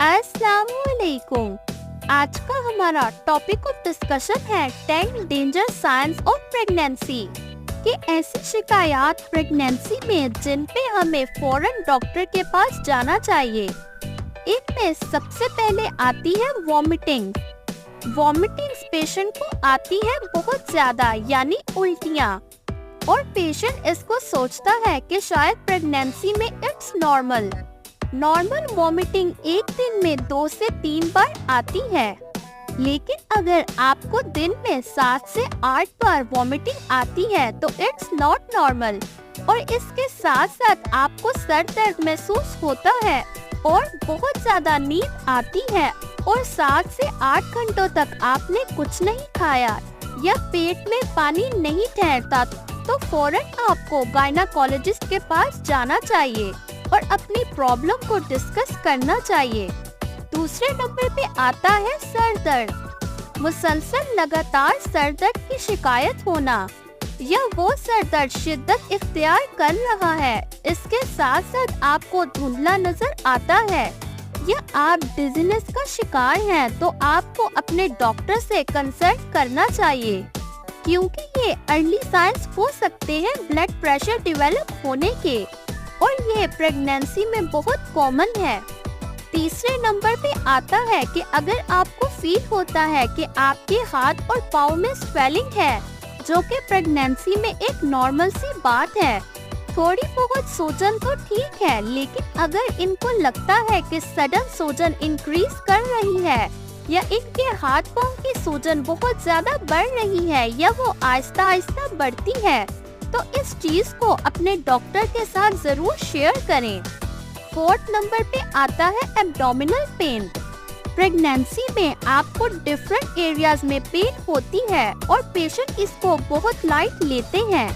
अस्सलाम वालेकुम। आज का हमारा टॉपिक ऑफ डिस्कशन है 10 डेंजर साइंस ऑफ प्रेगनेंसी कि ऐसी शिकायत प्रेगनेंसी में जिन पे हमें फौरन डॉक्टर के पास जाना चाहिए। इनमें सबसे पहले आती है वॉमिटिंग। वॉमिटिंग पेशेंट को आती है बहुत ज्यादा यानी उल्टियाँ, और पेशेंट इसको सोचता है कि शायद प्रेगनेंसी में इट्स नॉर्मल वॉमिटिंग एक दिन में 2 से 3 बार आती है। लेकिन अगर आपको दिन में 7 से 8 बार वॉमिटिंग आती है तो इट्स नॉट नॉर्मल, और इसके साथ साथ आपको सर दर्द महसूस होता है और बहुत ज्यादा नींद आती है और 7 से 8 घंटों तक आपने कुछ नहीं खाया या पेट में पानी नहीं ठहरता, तो फौरन आपको गायनेकोलॉजिस्ट के पास जाना चाहिए और अपनी प्रॉब्लम को डिस्कस करना चाहिए। दूसरे नंबर पे आता है सर दर्द। मुसलसल लगातार सर दर्द की शिकायत होना, या वो सर दर्द शिद्दत इख्तियार कर रहा है, इसके साथ साथ आपको धुंधला नजर आता है, या आप डिजीनेस का शिकार हैं, तो आपको अपने डॉक्टर से कंसल्ट करना चाहिए, क्योंकि ये अर्ली साइंस हो सकते हैं ब्लड प्रेशर डेवलप होने के, और ये प्रेगनेंसी में बहुत कॉमन है। तीसरे नंबर पे आता है कि अगर आपको फील होता है कि आपके हाथ और पाँव में स्वेलिंग है, जो कि प्रेगनेंसी में एक नॉर्मल सी बात है। थोड़ी बहुत सूजन तो ठीक है, लेकिन अगर इनको लगता है कि सडन सूजन इंक्रीज कर रही है, या इनके हाथ पाँव की सूजन बहुत ज्यादा बढ़ रही है, या वो आहिस्ता आहिस्ता बढ़ती है, तो इस चीज को अपने डॉक्टर के साथ जरूर शेयर करें। फोर्थ नंबर पे आता है एब्डोमिनल पेन। प्रेगनेंसी में आपको डिफरेंट एरियाज में पेन होती है और पेशेंट इसको बहुत लाइट लेते हैं,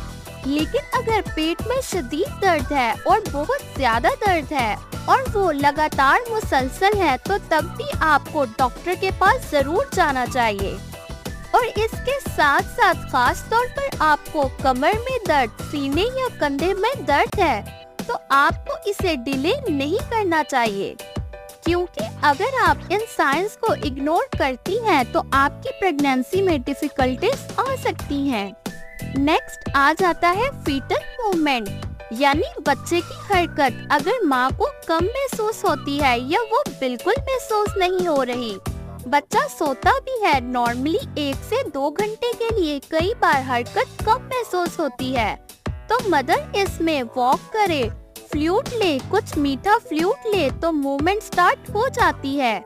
लेकिन अगर पेट में शदीद दर्द है और बहुत ज्यादा दर्द है और वो लगातार मुसलसल है, तो तब भी आपको डॉक्टर के पास जरूर जाना चाहिए। और इसके साथ साथ खास तौर पर आपको कमर में दर्द, सीने या कंधे में दर्द है, तो आपको इसे डिले नहीं करना चाहिए, क्योंकि अगर आप इन साइंस को इग्नोर करती हैं तो आपकी प्रेगनेंसी में डिफिकल्टीज आ सकती हैं। नेक्स्ट आ जाता है फीटल मूवमेंट, यानी बच्चे की हरकत। अगर माँ को कम महसूस होती है या वो बिल्कुल महसूस नहीं हो रही, बच्चा सोता भी है नॉर्मली 1 से 2 घंटे के लिए, कई बार हरकत कम महसूस होती है, तो मदर इसमें वॉक करे, फ्लूइड ले, कुछ मीठा फ्लूइड ले, तो मूवमेंट स्टार्ट हो जाती है।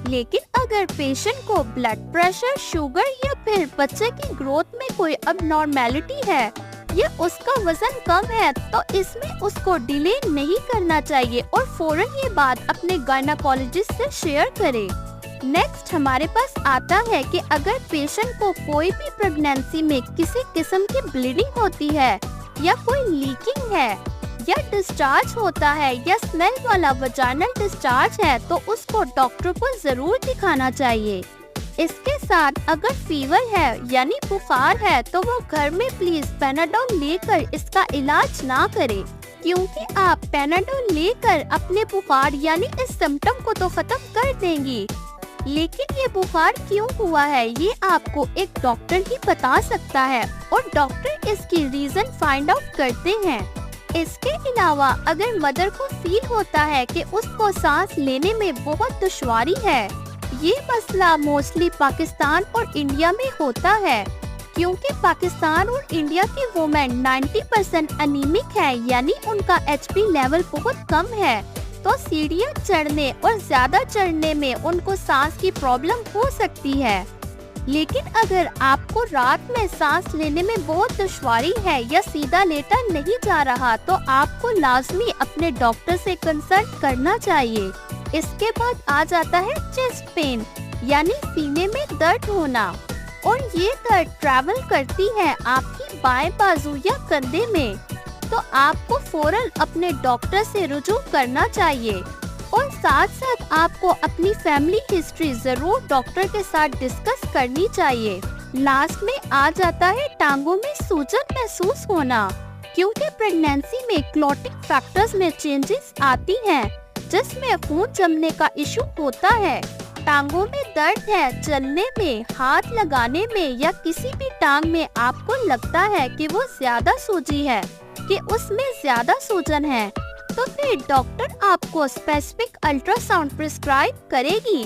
लेकिन अगर पेशेंट को ब्लड प्रेशर, शुगर या फिर बच्चे की ग्रोथ में कोई अबनॉर्मेलिटी है या उसका वजन कम है, तो इसमें उसको डिले नहीं करना चाहिए और फौरन ये बात अपने गायनेकोलॉजिस्ट से शेयर करे। नेक्स्ट हमारे पास आता है कि अगर पेशेंट को कोई भी प्रेगनेंसी में किसी किस्म की ब्लीडिंग होती है, या कोई लीकिंग है, या डिस्चार्ज होता है, या स्मेल वाला वजाइनल डिस्चार्ज है, तो उसको डॉक्टर को जरूर दिखाना चाहिए। इसके साथ अगर फीवर है यानी बुखार है, तो वो घर में प्लीज पैनाडोल लेकर इसका इलाज ना करे, क्योंकि आप पैनाडोल लेकर अपने बुखार यानी इस सिम्टम को तो खत्म कर देंगी, लेकिन ये बुखार क्यों हुआ है ये आपको एक डॉक्टर ही बता सकता है, और डॉक्टर इसकी रीजन फाइंड आउट करते हैं। इसके अलावा अगर मदर को फील होता है कि उसको सांस लेने में बहुत दुश्वारी है, ये मसला मोस्टली पाकिस्तान और इंडिया में होता है, क्योंकि पाकिस्तान और इंडिया की वुमेन 90% अनीमिक है, यानी उनका HP लेवल बहुत कम है, तो सीढ़ियाँ चढ़ने और ज्यादा चढ़ने में उनको सांस की प्रॉब्लम हो सकती है। लेकिन अगर आपको रात में सांस लेने में बहुत दुश्वारी है या सीधा लेटा नहीं जा रहा, तो आपको लाजमी अपने डॉक्टर से कंसल्ट करना चाहिए। इसके बाद आ जाता है चेस्ट पेन, यानी सीने में दर्द होना, और ये दर्द ट्रैवल करती है आपकी बाएं बाजू या कंधे में, तो आपको फौरन अपने डॉक्टर से रुजू करना चाहिए, और साथ साथ आपको अपनी फैमिली हिस्ट्री जरूर डॉक्टर के साथ डिस्कस करनी चाहिए। लास्ट में आ जाता है टांगों में सूजन महसूस होना, क्योंकि प्रेगनेंसी में क्लॉटिंग फैक्टर्स में चेंजेस आती हैं, जिसमें खून जमने का इशू होता है, टांगों में दर्द है, चलने में, हाथ लगाने में या किसी भी टांग में आपको लगता है कि वो ज्यादा सूजी है, कि उसमें ज्यादा सूजन है, तो फिर डॉक्टर आपको स्पेसिफिक अल्ट्रासाउंड प्रिस्क्राइब करेगी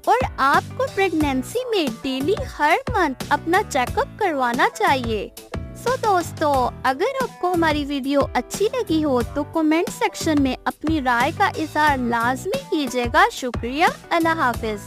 और आपको प्रेगनेंसी में डेली हर मंथ अपना चेकअप करवाना चाहिए। सो दोस्तों, अगर आपको हमारी वीडियो अच्छी लगी हो तो कमेंट सेक्शन में अपनी राय का इजहार लाजमी कीजिएगा। शुक्रिया। अल्लाह हाफिज।